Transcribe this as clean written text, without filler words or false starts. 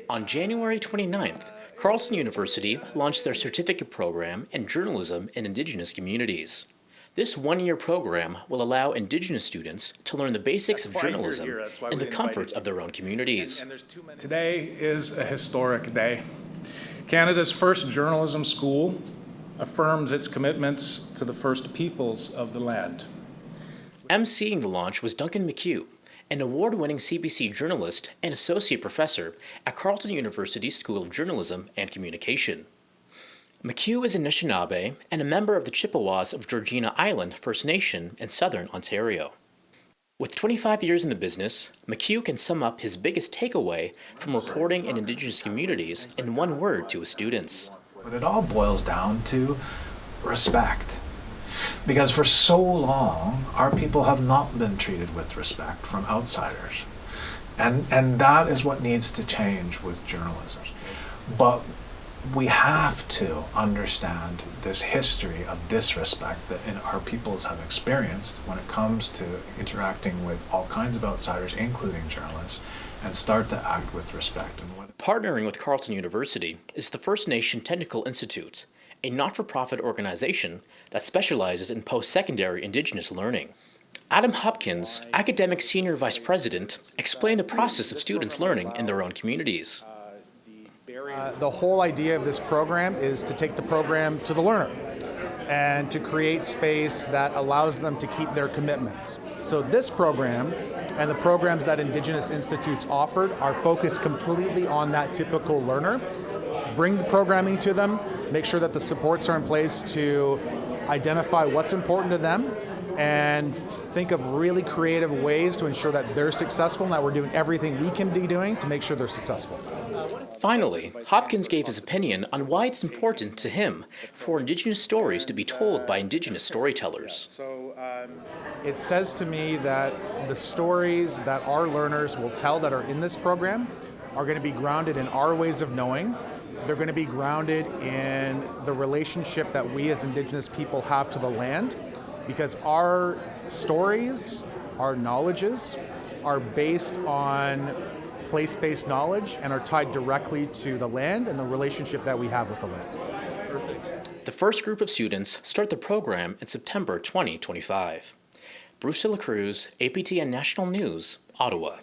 On January 29th, Carleton University launched their certificate program in journalism in Indigenous communities. This one-year program will allow Indigenous students to learn the basics of journalism in the comforts of their own communities. Today is a historic day. Canada's first journalism school affirms its commitments to the First Peoples of the land. emceeing the launch was Duncan McHugh, an award-winning CBC journalist and associate professor at Carleton University School of Journalism and Communication. McHugh is a Anishinaabe and a member of the Chippewas of Georgina Island First Nation in southern Ontario. With 25 years in the business, McHugh can sum up his biggest takeaway from reporting in Indigenous communities in one word to his students. But it all boils down to respect. Because for so long, our people have not been treated with respect from outsiders. And that is what needs to change with journalism. But we have to understand this history of disrespect that our peoples have experienced when it comes to interacting with all kinds of outsiders, including journalists, and start to act with respect. Partnering with Carleton University is the First Nation Technical Institute, a not-for-profit organization that specializes in post-secondary Indigenous learning. Adam Hopkins, Academic Senior Vice President, explained the process of students learning in their own communities. The whole idea of this program is to take the program to the learner and to create space that allows them to keep their commitments. So this program and the programs that Indigenous Institutes offered are focused completely on that typical learner. Bring the programming to them, make sure that the supports are in place to identify what's important to them, and think of really creative ways to ensure that they're successful and that we're doing everything we can be doing to make sure they're successful. Finally, Hopkins gave his opinion on why it's important to him for Indigenous stories to be told by Indigenous storytellers. It says to me that the stories that our learners will tell that are in this program are going to be grounded in our ways of knowing. They're going to be grounded in the relationship that we as Indigenous people have to the land, because our stories, our knowledges, are based on place-based knowledge and are tied directly to the land and the relationship that we have with the land. The first group of students start the program in September 2025. Bruce De La Cruz, APTN National News, Ottawa.